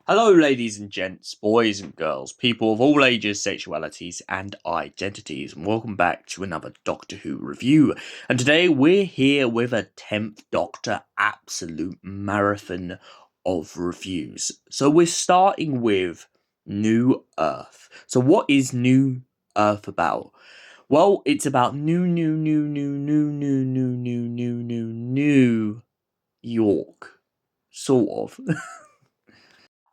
Hello, ladies and gents, boys and girls, people of all ages, sexualities, and identities, and welcome back to another Doctor Who review. And today we're here with a 10th Doctor absolute marathon of reviews. So we're starting with New Earth. So what is New Earth about? Well, it's about New York. Sort of.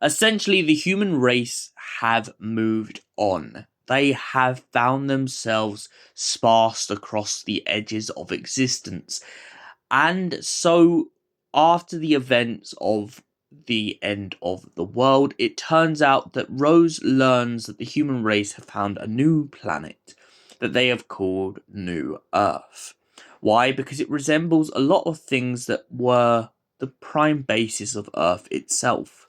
Essentially, the human race have moved on. They have found themselves sparse across the edges of existence. And so, after the events of the end of the world, it turns out that Rose learns that the human race have found a new planet that they have called New Earth. Why? Because it resembles a lot of things that were the prime basis of Earth itself.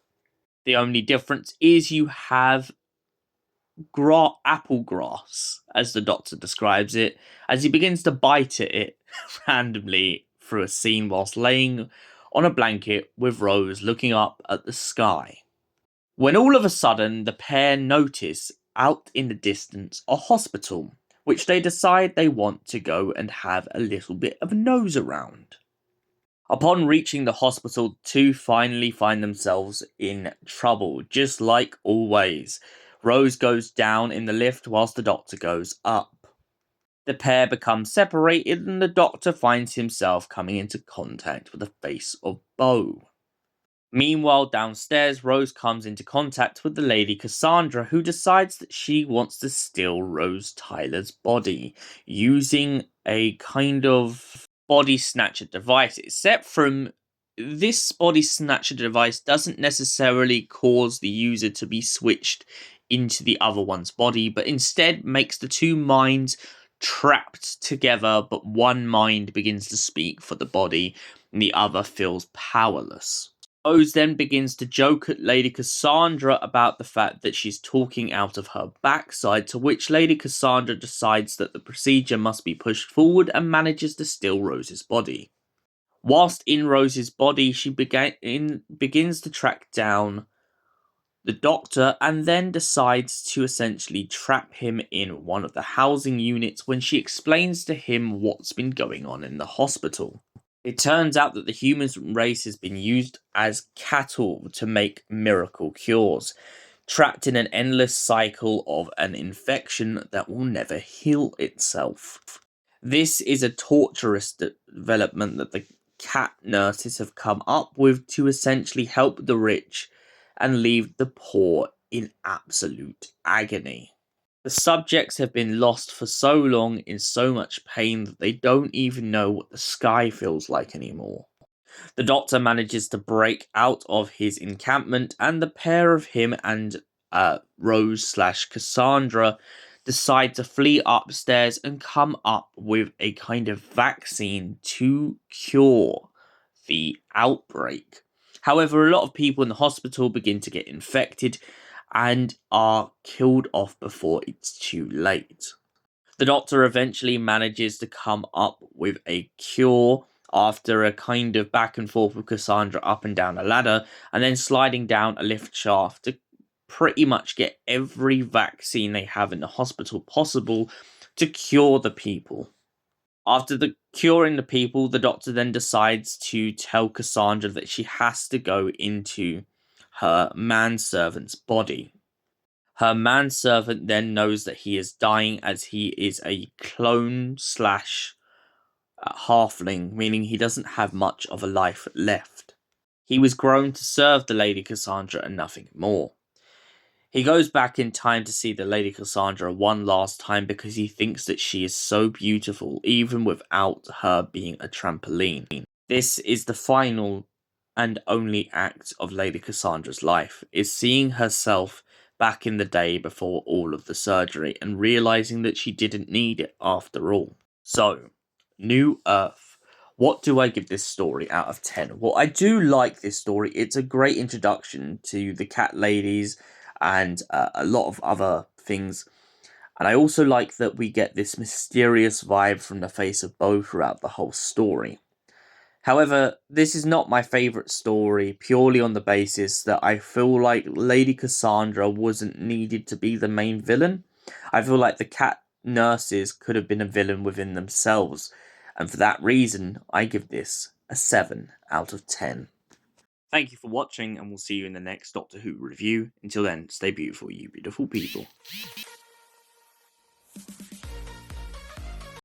The only difference is you have apple grass, as the Doctor describes it, as he begins to bite at it randomly through a scene whilst laying on a blanket with Rose looking up at the sky. When all of a sudden the pair notice out in the distance a hospital, which they decide they want to go and have a little bit of a nose around. Upon reaching the hospital, the two finally find themselves in trouble, just like always. Rose goes down in the lift whilst the Doctor goes up. The pair become separated and the Doctor finds himself coming into contact with the face of Bo. Meanwhile, downstairs, Rose comes into contact with the Lady Cassandra, who decides that she wants to steal Rose Tyler's body, using a kind of body snatcher device, except from this body snatcher device doesn't necessarily cause the user to be switched into the other one's body, but instead makes the two minds trapped together, but one mind begins to speak for the body and the other feels powerless. Rose then begins to joke at Lady Cassandra about the fact that she's talking out of her backside, to which Lady Cassandra decides that the procedure must be pushed forward and manages to steal Rose's body. Whilst in Rose's body, she begins to track down the Doctor and then decides to essentially trap him in one of the housing units when she explains to him what's been going on in the hospital. It turns out that the human race has been used as cattle to make miracle cures, trapped in an endless cycle of an infection that will never heal itself. This is a torturous development that the cat nurses have come up with to essentially help the rich and leave the poor in absolute agony. The subjects have been lost for so long in so much pain that they don't even know what the sky feels like anymore. The Doctor manages to break out of his encampment, and the pair of him and Rose/Cassandra decide to flee upstairs and come up with a kind of vaccine to cure the outbreak. However, a lot of people in the hospital begin to get infected and are killed off before it's too late. The Doctor eventually manages to come up with a cure after a kind of back and forth with Cassandra up and down a ladder, and then sliding down a lift shaft to pretty much get every vaccine they have in the hospital possible to cure the people. After the curing the people, the Doctor then decides to tell Cassandra that she has to go into her manservant's body. Her manservant then knows that he is dying as he is a clone slash halfling, meaning he doesn't have much of a life left. He was grown to serve the Lady Cassandra and nothing more. He goes back in time to see the Lady Cassandra one last time because he thinks that she is so beautiful, even without her being a trampoline. This is the final and only act of Lady Cassandra's life, is seeing herself back in the day before all of the surgery and realizing that she didn't need it after all. So, New Earth. What do I give this story out of 10? Well, I do like this story. It's a great introduction to the cat ladies and a lot of other things. And I also like that we get this mysterious vibe from the face of Bo throughout the whole story. However, this is not my favourite story purely on the basis that I feel like Lady Cassandra wasn't needed to be the main villain. I feel like the cat nurses could have been a villain within themselves, and for that reason, I give this a 7 out of 10. Thank you for watching, and we'll see you in the next Doctor Who review. Until then, stay beautiful, you beautiful people.